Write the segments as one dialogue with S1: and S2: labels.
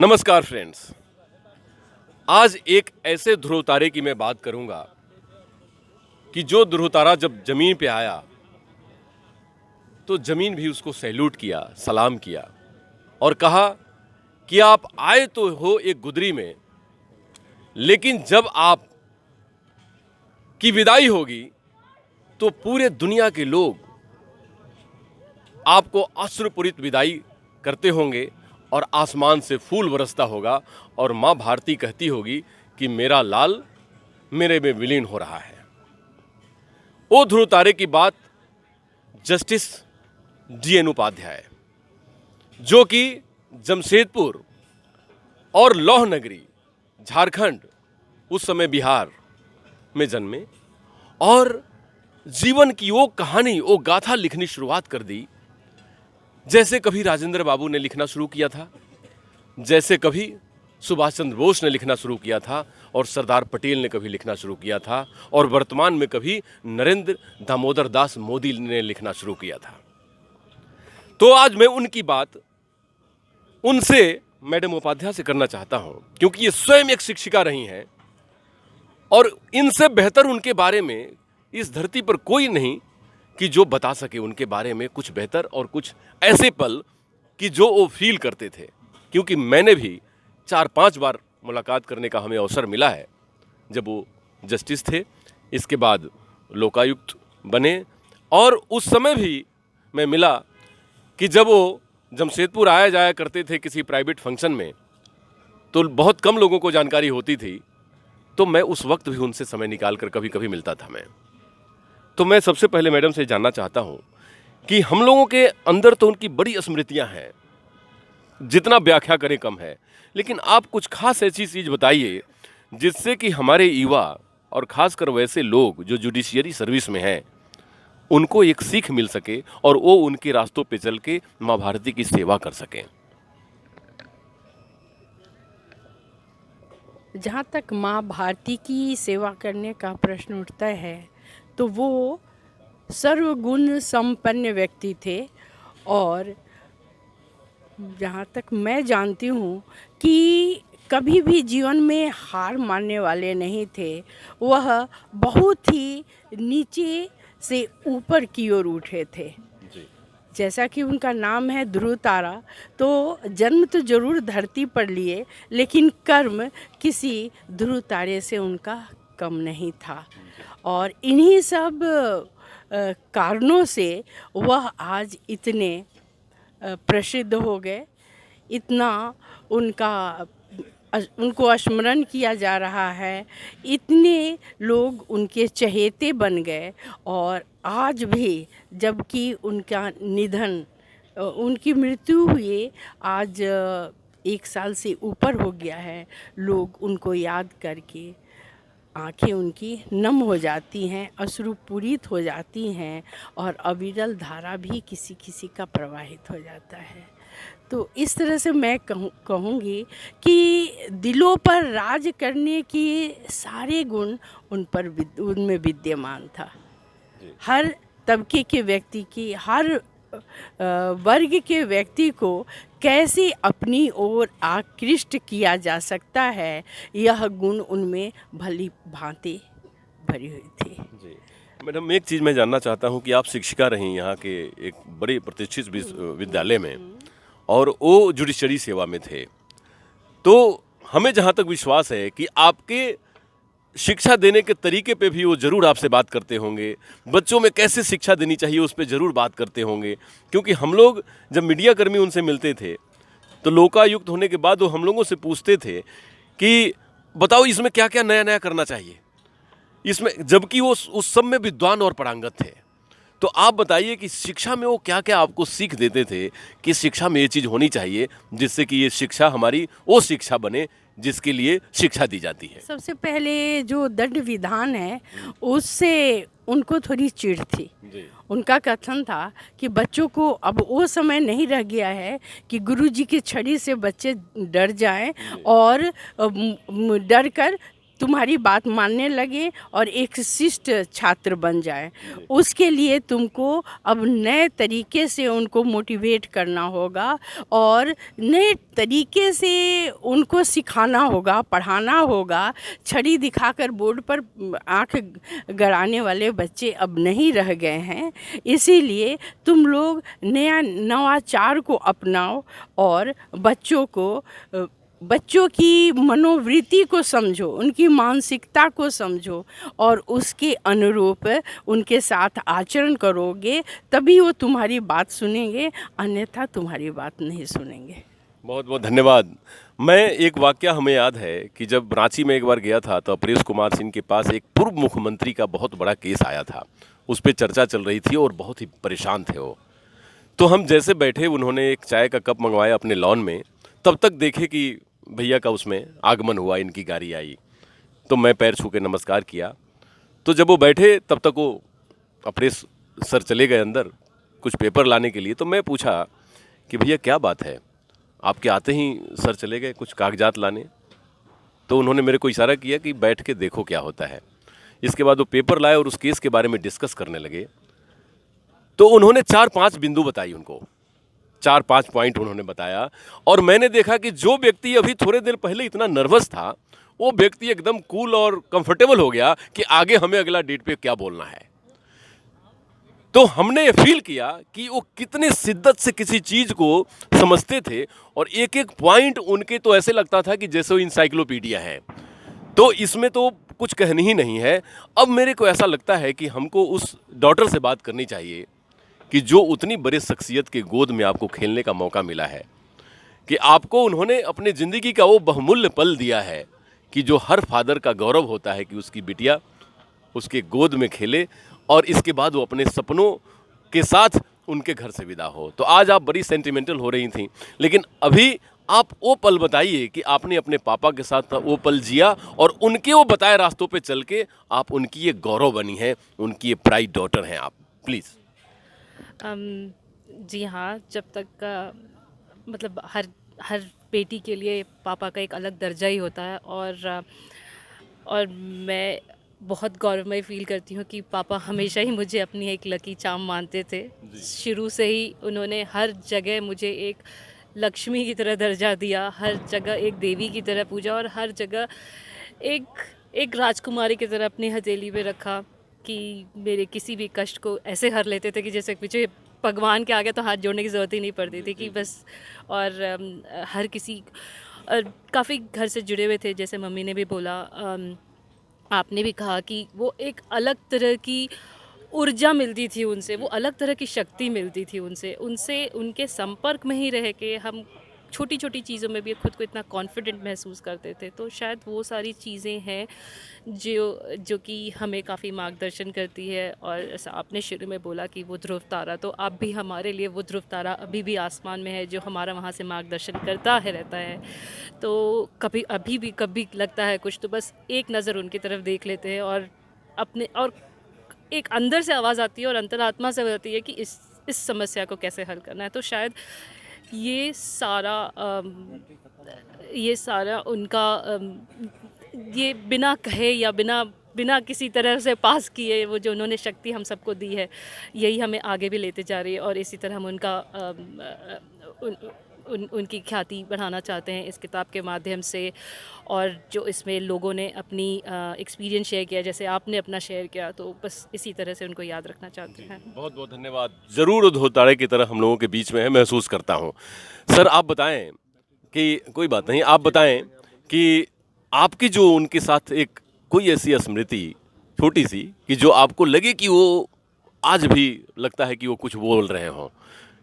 S1: नमस्कार फ्रेंड्स। आज एक ऐसे ध्रुव तारे की मैं बात करूंगा कि जो ध्रुव तारा जब जमीन पे आया तो जमीन भी उसको सैल्यूट किया, सलाम किया और कहा कि आप आए तो हो एक गुदरी में, लेकिन जब आप की विदाई होगी तो पूरे दुनिया के लोग आपको अश्रुपूरित विदाई करते होंगे और आसमान से फूल बरसता होगा और माँ भारती कहती होगी कि मेरा लाल मेरे में विलीन हो रहा है। ओ ध्रुव तारे की बात जस्टिस DN उपाध्याय, जो कि जमशेदपुर और लौह नगरी झारखंड, उस समय बिहार में जन्मे और जीवन की वो कहानी, वो गाथा लिखनी शुरुआत कर दी जैसे कभी राजेंद्र बाबू ने लिखना शुरू किया था, जैसे कभी सुभाष चंद्र बोस ने लिखना शुरू किया था और सरदार पटेल ने कभी लिखना शुरू किया था और वर्तमान में कभी नरेंद्र दामोदर दास मोदी ने लिखना शुरू किया था। तो आज मैं उनकी बात उनसे, मैडम उपाध्याय से करना चाहता हूं, क्योंकि ये स्वयं एक शिक्षिका रही हैं और इनसे बेहतर उनके बारे में इस धरती पर कोई नहीं कि जो बता सके उनके बारे में कुछ बेहतर और कुछ ऐसे पल कि जो वो फील करते थे। क्योंकि मैंने भी 4-5 बार मुलाकात करने का हमें अवसर मिला है जब वो जस्टिस थे, इसके बाद लोकायुक्त बने और उस समय भी मैं मिला कि जब वो जमशेदपुर आया जाया करते थे किसी प्राइवेट फंक्शन में तो बहुत कम लोगों को जानकारी होती थी, तो मैं उस वक्त भी उनसे समय निकाल कर कभी कभी मिलता था मैं। तो मैं सबसे पहले मैडम से जानना चाहता हूं कि हम लोगों के अंदर तो उनकी बड़ी स्मृतियां हैं, जितना व्याख्या करें कम है, लेकिन आप कुछ खास ऐसी चीज बताइए जिससे कि हमारे युवा और खासकर वैसे लोग जो जुडिशियरी सर्विस में हैं उनको एक सीख मिल सके और वो उनके रास्तों पे चल के माँ भारती की सेवा कर सकें।
S2: जहाँ तक माँ भारती की सेवा करने का प्रश्न उठता है तो वो सर्वगुण संपन्न व्यक्ति थे और जहाँ तक मैं जानती हूँ कि कभी भी जीवन में हार मानने वाले नहीं थे। वह बहुत ही नीचे से ऊपर की ओर उठे थे।
S1: जी।
S2: जैसा कि उनका नाम है ध्रुव तारा, तो जन्म तो जरूर धरती पर लिए, लेकिन कर्म किसी ध्रुव तारे से उनका कम नहीं था। और इन्हीं सब कारणों से वह आज इतने प्रसिद्ध हो गए, इतना उनको स्मरण किया जा रहा है, इतने लोग उनके चहेते बन गए। और आज भी जबकि उनका निधन, उनकी मृत्यु हुई आज 1 साल से ऊपर हो गया है, लोग उनको याद करके आंखें उनकी नम हो जाती हैं, अश्रुपूरित हो जाती हैं और अविरल धारा भी किसी किसी का प्रवाहित हो जाता है। तो इस तरह से मैं कहूँगी कि दिलों पर राज करने के सारे गुण उनमें विद्यमान था। हर तबके के व्यक्ति की, हर वर्ग के व्यक्ति को कैसे अपनी ओर आकृष्ट किया जा सकता है, यह गुण उनमें भली भांति भरी हुई थी।
S1: जी मैडम, एक चीज़ मैं जानना चाहता हूं कि आप शिक्षिका रहीं यहाँ के एक बड़े प्रतिष्ठित विद्यालय में और वो जुडिशरी सेवा में थे, तो हमें जहाँ तक विश्वास है कि आपके शिक्षा देने के तरीके पे भी वो जरूर आपसे बात करते होंगे, बच्चों में कैसे शिक्षा देनी चाहिए उस पर जरूर बात करते होंगे। क्योंकि हम लोग जब मीडिया कर्मी उनसे मिलते थे तो लोकायुक्त होने के बाद वो हम लोगों से पूछते थे कि बताओ इसमें क्या क्या नया नया करना चाहिए इसमें, जबकि वो उस सब में विद्वान और पारंगत थे। तो आप बताइए कि शिक्षा में वो क्या क्या आपको सीख देते थे कि शिक्षा में ये चीज़ होनी चाहिए जिससे कि ये शिक्षा हमारी वो शिक्षा बने जिसके लिए शिक्षा दी जाती है।
S2: सबसे पहले जो दंड विधान है उससे उनको थोड़ी चिढ़ थी। उनका कथन था कि बच्चों को अब वो समय नहीं रह गया है कि गुरुजी की छड़ी से बच्चे डर जाएं और डर कर तुम्हारी बात मानने लगे और एक शिष्ट छात्र बन जाए। उसके लिए तुमको अब नए तरीके से उनको मोटिवेट करना होगा और नए तरीके से उनको सिखाना होगा, पढ़ाना होगा। छड़ी दिखाकर बोर्ड पर आंख गड़ाने वाले बच्चे अब नहीं रह गए हैं। इसीलिए तुम लोग नया नवाचार को अपनाओ और बच्चों की मनोवृत्ति को समझो, उनकी मानसिकता को समझो और उसके अनुरूप उनके साथ आचरण करोगे, तभी वो तुम्हारी बात सुनेंगे, अन्यथा तुम्हारी बात नहीं सुनेंगे।
S1: बहुत बहुत धन्यवाद। मैं एक वाकया हमें याद है कि जब रांची में एक बार गया था तो अपरेश कुमार सिंह के पास एक पूर्व मुख्यमंत्री का बहुत बड़ा केस आया था। उस पे चर्चा चल रही थी और बहुत ही परेशान थे वो। तो हम जैसे बैठे, उन्होंने एक चाय का कप मंगवाया अपने लॉन में, तब तक देखे कि भैया का उसमें आगमन हुआ, इनकी गाड़ी आई। तो मैं पैर छू के नमस्कार किया। तो जब वो बैठे तब तक वो अपरेश सर चले गए अंदर कुछ पेपर लाने के लिए। तो मैं पूछा कि भैया क्या बात है, आपके आते ही सर चले गए कुछ कागजात लाने? तो उन्होंने मेरे को इशारा किया कि बैठ के देखो क्या होता है। इसके बाद वो पेपर लाए और उस केस के बारे में डिस्कस करने लगे। तो उन्होंने 4-5 बिंदु बताई, उनको 4-5 पॉइंट उन्होंने बताया और मैंने देखा कि जो व्यक्ति अभी थोड़े देर पहले इतना नर्वस था, वो व्यक्ति एकदम कूल और कंफर्टेबल हो गया कि आगे हमें अगला डेट पे क्या बोलना है। तो हमने ये फील किया कि वो कितने शिद्दत से किसी चीज को समझते थे और एक एक पॉइंट उनके तो ऐसे लगता था कि जैसे वो इंसाइक्लोपीडिया है। तो इसमें तो कुछ कहनी ही नहीं है। अब मेरे को ऐसा लगता है कि हमको उस डॉटर से बात करनी चाहिए कि जो उतनी बड़ी शख्सियत के गोद में आपको खेलने का मौका मिला है, कि आपको उन्होंने अपनी ज़िंदगी का वो बहुमूल्य पल दिया है कि जो हर फादर का गौरव होता है कि उसकी बिटिया उसके गोद में खेले और इसके बाद वो अपने सपनों के साथ उनके घर से विदा हो। तो आज आप बड़ी सेंटिमेंटल हो रही थी, लेकिन अभी आप वो पल बताइए कि आपने अपने पापा के साथ वो पल जिया और उनके वो बताए रास्तों पे चल के आप उनकी ये गौरव बनी है, उनकी ये प्राइड डॉटर हैं आप। प्लीज़।
S3: जी हाँ, जब तक मतलब हर हर बेटी के लिए पापा का एक अलग दर्जा ही होता है और मैं बहुत गौरवमय फ़ील करती हूँ कि पापा हमेशा ही मुझे अपनी एक लकी चार्म मानते थे। शुरू से ही उन्होंने हर जगह मुझे एक लक्ष्मी की तरह दर्जा दिया, हर जगह एक देवी की तरह पूजा और हर जगह एक एक राजकुमारी की तरह अपनी हथेली पे रखा कि मेरे किसी भी कष्ट को ऐसे हर लेते थे कि जैसे मुझे भगवान के आगे तो हाथ जोड़ने की ज़रूरत ही नहीं पड़ती थी कि बस। और हर किसी काफ़ी घर से जुड़े हुए थे, जैसे मम्मी ने भी बोला, आपने भी कहा कि वो एक अलग तरह की ऊर्जा मिलती थी उनसे, वो अलग तरह की शक्ति मिलती थी उनसे उनके संपर्क में ही रह के हम छोटी छोटी चीज़ों में भी खुद को इतना कॉन्फिडेंट महसूस करते थे। तो शायद वो सारी चीज़ें हैं जो कि हमें काफ़ी मार्गदर्शन करती है। और ऐसा आपने शुरू में बोला कि वो ध्रुव तारा, तो अब भी हमारे लिए वो ध्रुव तारा अभी भी आसमान में है जो हमारा वहाँ से मार्गदर्शन करता है रहता है। तो कभी अभी भी कभी लगता है कुछ तो बस एक नज़र उनकी तरफ देख लेते हैं और अपने और एक अंदर से आवाज़ आती है और अंतरात्मा से आती है कि इस समस्या को कैसे हल करना है। तो शायद ये सारा उनका ये बिना कहे या बिना बिना किसी तरह से पास किए वो जो उन्होंने शक्ति हम सबको दी है, यही हमें आगे भी लेते जा रही है और इसी तरह हम उनकी ख्याति बढ़ाना चाहते हैं इस किताब के माध्यम से। और जो इसमें लोगों ने अपनी एक्सपीरियंस शेयर किया, जैसे आपने अपना शेयर किया, तो बस इसी तरह से उनको याद रखना चाहते हैं।
S1: बहुत बहुत धन्यवाद। ज़रूर ध्रुव तारे की तरह हम लोगों के बीच में है, महसूस करता हूँ। सर आप बताएं कि कोई बात नहीं, आप बताएं कि आपकी जो उनके साथ एक कोई ऐसी स्मृति छोटी सी कि जो आपको लगे कि वो आज भी लगता है कि वो कुछ बोल रहे हों,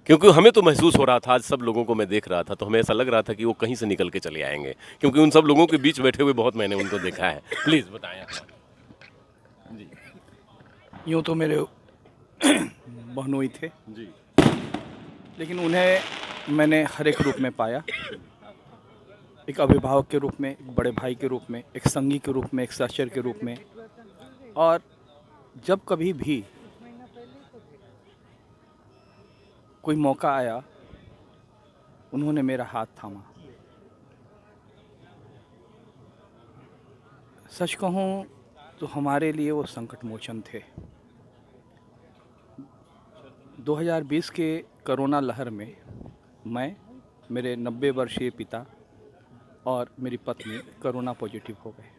S1: क्योंकि हमें तो महसूस हो रहा था, आज सब लोगों को मैं देख रहा था तो हमें ऐसा लग रहा था कि वो कहीं से निकल के चले आएंगे, क्योंकि उन सब लोगों के बीच बैठे हुए बहुत मैंने उनको देखा है। प्लीज़ बताएं आप। जी
S4: यूँ तो मेरे बहनोई थे
S1: जी
S4: लेकिन उन्हें मैंने हर एक रूप में पाया, एक अभिभावक के रूप में, एक बड़े भाई के रूप में, एक संगी के रूप में, एक सहचर के रूप में। और जब कभी भी कोई मौका आया उन्होंने मेरा हाथ थामा। सच कहूँ तो हमारे लिए वो संकट मोचन थे। 2020 के कोरोना लहर में मैं, मेरे 90 वर्षीय पिता और मेरी पत्नी कोरोना पॉजिटिव हो गए।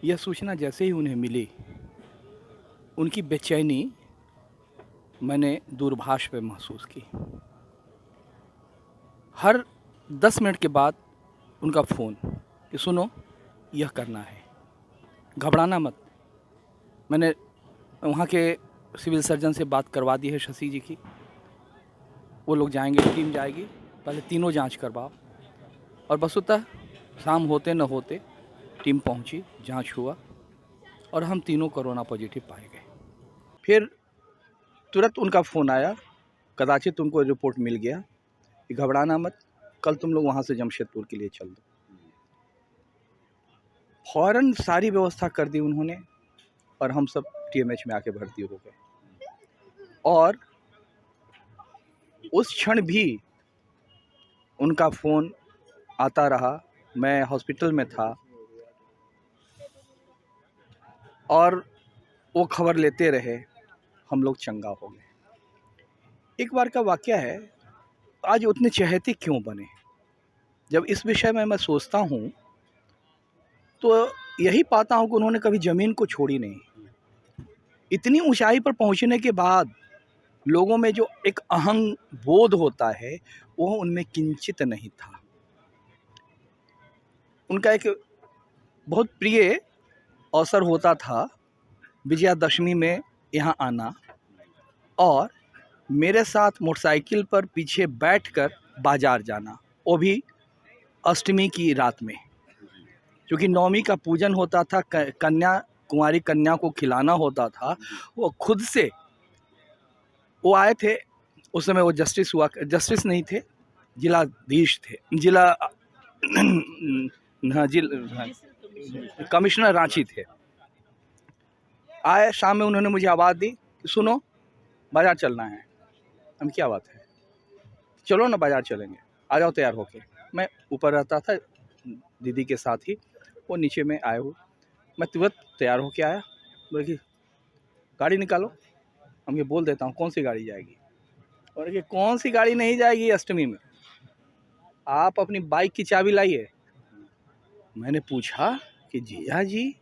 S4: यह सूचना जैसे ही उन्हें मिली, उनकी बेचैनी मैंने दूरभाष पे महसूस की। हर 10 मिनट के बाद उनका फ़ोन कि सुनो यह करना है, घबराना मत। मैंने वहाँ के सिविल सर्जन से बात करवा दी है शशि जी की, वो लोग जाएंगे, टीम जाएगी, पहले तीनों जांच करवाओ। और वस्तुतः शाम होते न होते टीम पहुँची, जांच हुआ और हम तीनों कोरोना पॉजिटिव पाए गए। फिर तुरंत उनका फ़ोन आया, कदाचित उनको रिपोर्ट मिल गया कि घबराना मत, कल तुम लोग वहाँ से जमशेदपुर के लिए चल दो। फ़ौरन सारी व्यवस्था कर दी उन्होंने और हम सब टीएमएच में आके भर्ती हो गए। और उस क्षण भी उनका फ़ोन आता रहा, मैं हॉस्पिटल में था और वो खबर लेते रहे, हम लोग चंगा हो गए। एक बार का वाक़या है, आज उतने चहेते क्यों बने? जब इस विषय में मैं सोचता हूँ तो यही पाता हूँ कि उन्होंने कभी ज़मीन को छोड़ी नहीं। इतनी ऊंचाई पर पहुँचने के बाद लोगों में जो एक अहंग बोध होता है वो उनमें किंचित नहीं था। उनका एक बहुत प्रिय अवसर होता था विजयादशमी में यहाँ आना और मेरे साथ मोटरसाइकिल पर पीछे बैठकर बाज़ार जाना, वो भी अष्टमी की रात में, क्योंकि नवमी का पूजन होता था, कुंवारी कन्या को खिलाना होता था। वो खुद से वो आए थे, उस समय वो जस्टिस नहीं थे, जिलाधीश थे, कमिश्नर रांची थे। आए, शाम में उन्होंने मुझे आवाज़ दी कि सुनो बाज़ार चलना है। हम क्या बात है, चलो ना बाज़ार चलेंगे, आ जाओ तैयार होके। मैं ऊपर रहता था दीदी के साथ ही, वो नीचे में आए हो। मैं तुरंत तैयार होके आया, बोले कि गाड़ी निकालो। हम ये बोल देता हूँ कौन सी गाड़ी जाएगी, और कि कौन सी गाड़ी नहीं जाएगी अष्टमी में, आप अपनी बाइक की चाबी लाइए। मैंने पूछा कि जीजा जी,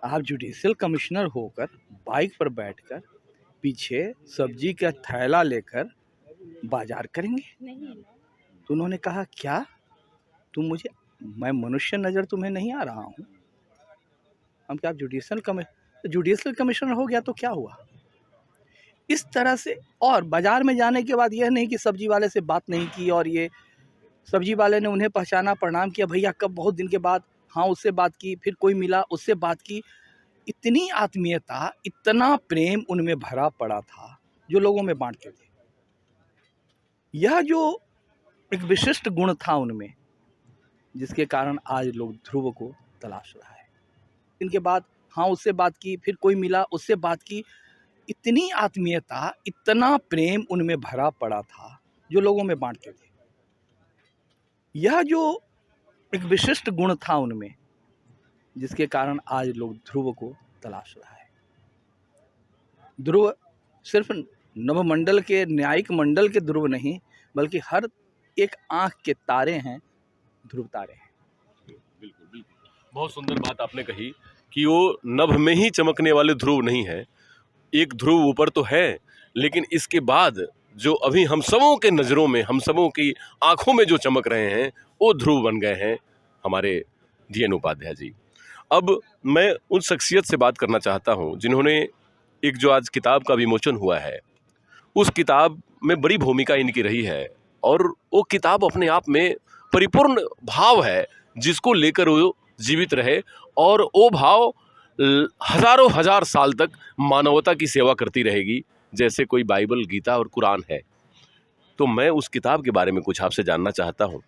S4: आप जुडिशियल कमिश्नर होकर बाइक पर बैठकर पीछे सब्जी का थैला लेकर बाजार करेंगे? तो उन्होंने कहा क्या तुम मुझे, मैं मनुष्य नज़र तुम्हें नहीं आ रहा हूँ? हम क्या, आप जुडिशियल कमिश्नर हो गया तो क्या हुआ? इस तरह से। और बाज़ार में जाने के बाद यह नहीं कि सब्जी वाले से बात नहीं की, और ये सब्जी वाले ने उन्हें पहचाना, प्रणाम किया, भैया कब, बहुत दिन के बाद, हाँ उससे बात की, फिर कोई मिला उससे बात की। इतनी आत्मीयता, इतना प्रेम उनमें भरा पड़ा था जो लोगों में बांटते थे। यह जो एक विशिष्ट गुण था उनमें, जिसके कारण आज लोग ध्रुव को तलाश रहा है। इनके बाद हाँ उससे बात की, फिर कोई मिला उससे बात की। इतनी आत्मीयता, इतना प्रेम उनमें भरा पड़ा था जो लोगों में बांटते थे। यह जो एक विशिष्ट गुण था उनमें, जिसके कारण आज लोग ध्रुव को तलाश रहा है। ध्रुव सिर्फ नवमंडल के, न्यायिक मंडल के ध्रुव नहीं, बल्कि हर एक आंख के तारे हैं, ध्रुव तारे हैं।
S1: बिल्कुल बिल्कुल, बहुत सुंदर बात आपने कही कि वो नभ में ही चमकने वाले ध्रुव नहीं है। एक ध्रुव ऊपर तो है, लेकिन इसके बाद जो अभी हम सबों के नज़रों में, हम सबों की आंखों में जो चमक रहे हैं, वो ध्रुव बन गए हैं हमारे DN उपाध्याय जी। अब मैं उन शख्सियत से बात करना चाहता हूँ जिन्होंने एक जो आज किताब का विमोचन हुआ है, उस किताब में बड़ी भूमिका इनकी रही है, और वो किताब अपने आप में परिपूर्ण भाव है जिसको लेकर वो जीवित रहे, और वो भाव हजारों हजार साल तक मानवता की सेवा करती रहेगी, जैसे कोई बाइबल, गीता और कुरान है। तो मैं उस किताब के बारे में कुछ आपसे जानना चाहता हूँ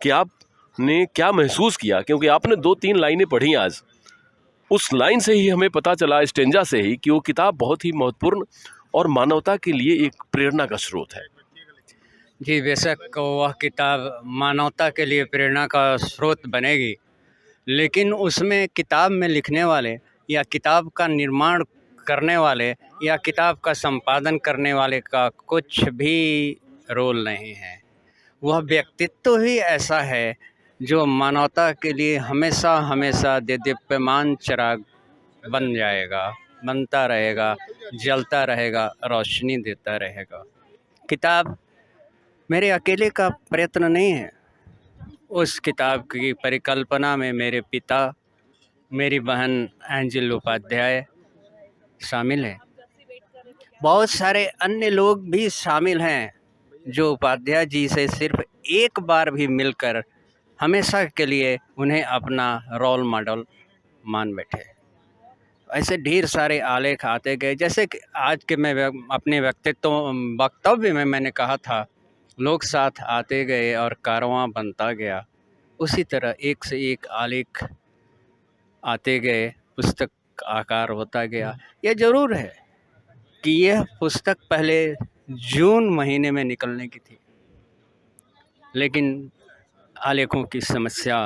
S1: कि आपने क्या महसूस किया, क्योंकि आपने 2-3 लाइनें पढ़ी आज, उस लाइन से ही हमें पता चला, स्टेंजा से ही, कि वो किताब बहुत ही महत्वपूर्ण और मानवता के लिए एक प्रेरणा का स्रोत है।
S5: जी बेशक वह किताब मानवता के लिए प्रेरणा का स्रोत बनेगी। लेकिन उसमें किताब में लिखने वाले या किताब का निर्माण करने वाले या किताब का संपादन करने वाले का कुछ भी रोल नहीं है। वह व्यक्तित्व ही ऐसा है जो मानवता के लिए हमेशा हमेशा देदीप्यमान चिराग बन जाएगा, बनता रहेगा, जलता रहेगा, रोशनी देता रहेगा। किताब मेरे अकेले का प्रयत्न नहीं है। उस किताब की परिकल्पना में मेरे पिता, मेरी बहन एंजल उपाध्याय शामिल हैं। बहुत सारे अन्य लोग भी शामिल हैं जो उपाध्याय जी से सिर्फ एक बार भी मिलकर हमेशा के लिए उन्हें अपना रोल मॉडल मान बैठे। ऐसे ढेर सारे आलेख आते गए। जैसे कि आज के मैं अपने वक्तव्य में मैंने कहा था, लोग साथ आते गए और कारवां बनता गया। उसी तरह एक से एक आलेख आते गए, पुस्तक आकार होता गया। यह ज़रूर है कि यह पुस्तक पहले जून महीने में निकलने की थी, लेकिन आलेखों की समस्या,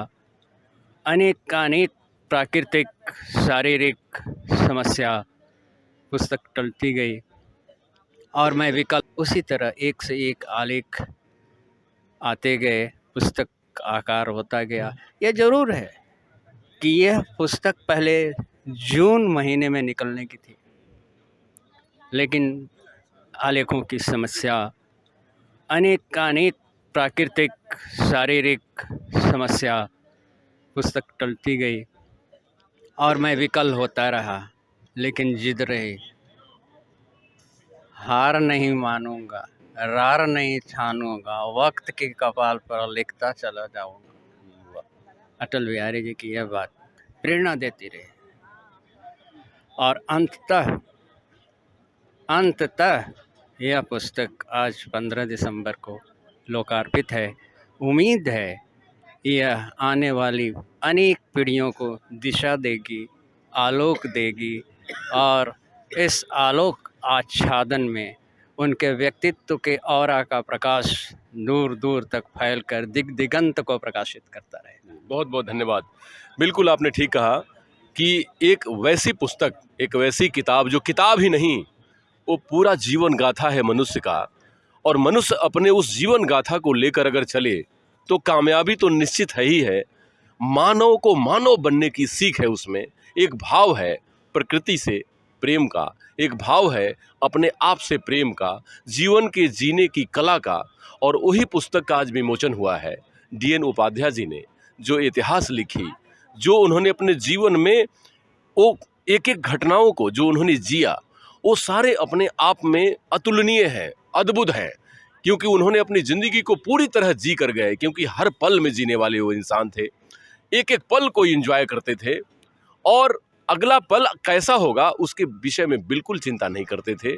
S5: अनेक प्राकृतिक शारीरिक समस्या, पुस्तक टलती गई और मैं विकल्प। उसी तरह एक से एक आलेख आते गए, पुस्तक आकार होता गया। यह ज़रूर है कि यह पुस्तक पहले जून महीने में निकलने की थी, लेकिन आलेखों की समस्या, अनेक प्राकृतिक शारीरिक समस्या, पुस्तक टलती गई और मैं विकल होता रहा, लेकिन जिद रही। हार नहीं मानूंगा, रार नहीं ठानूंगा, वक्त के कपाल पर लिखता चला जाऊंगा। अटल बिहारी जी की यह बात प्रेरणा देती रही और अंततः यह पुस्तक आज 15 दिसंबर को लोकार्पित है। उम्मीद है यह आने वाली अनेक पीढ़ियों को दिशा देगी, आलोक देगी और इस आलोक आच्छादन में उनके व्यक्तित्व के औरा का प्रकाश दूर दूर तक फैलकर दिगंत को प्रकाशित करता रहे।
S1: बहुत बहुत धन्यवाद। बिल्कुल आपने ठीक कहा कि एक वैसी पुस्तक, एक वैसी किताब जो किताब ही नहीं, वो पूरा जीवन गाथा है मनुष्य का, और मनुष्य अपने उस जीवन गाथा को लेकर अगर चले तो कामयाबी तो निश्चित है ही है। मानव को मानव बनने की सीख है उसमें। एक भाव है प्रकृति से प्रेम का, एक भाव है अपने आप से प्रेम का, जीवन के जीने की कला का, और वही पुस्तक का आज विमोचन हुआ है। DN उपाध्याय जी ने जो इतिहास लिखी, जो उन्होंने अपने जीवन में वो एक एक घटनाओं को जो उन्होंने जिया, वो सारे अपने आप में अतुलनीय हैं, अद्भुत हैं, क्योंकि उन्होंने अपनी ज़िंदगी को पूरी तरह जी कर गए। क्योंकि हर पल में जीने वाले वो इंसान थे, एक एक पल को एंजॉय करते थे और अगला पल कैसा होगा उसके विषय में बिल्कुल चिंता नहीं करते थे।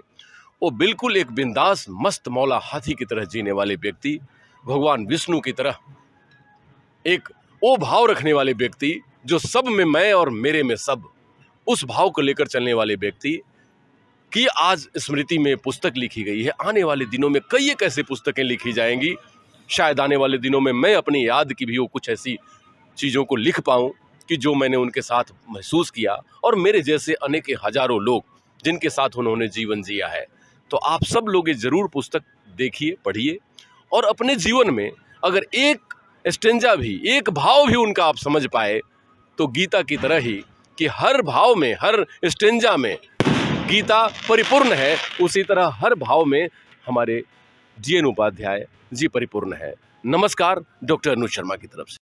S1: वो बिल्कुल एक बिंदास मस्त मौला हाथी की तरह जीने वाले व्यक्ति, भगवान विष्णु की तरह एक वो भाव रखने वाले व्यक्ति जो सब में मैं और मेरे में सब, उस भाव को लेकर चलने वाले व्यक्ति की आज स्मृति में पुस्तक लिखी गई है। आने वाले दिनों में कई एक ऐसी पुस्तकें लिखी जाएंगी। शायद आने वाले दिनों में मैं अपनी याद की भी वो कुछ ऐसी चीज़ों को लिख पाऊँ कि जो मैंने उनके साथ महसूस किया, और मेरे जैसे अनेक हजारों लोग जिनके साथ उन्होंने जीवन जिया है। तो आप सब लोग ये ज़रूर पुस्तक देखिए, पढ़िए, और अपने जीवन में अगर एक स्टेंजा भी, एक भाव भी उनका आप समझ पाए तो गीता की तरह ही कि हर भाव में, हर स्टेंजा में गीता परिपूर्ण है, उसी तरह हर भाव में हमारे DN उपाध्याय जी परिपूर्ण है। नमस्कार, डॉक्टर अनुज शर्मा की तरफ से।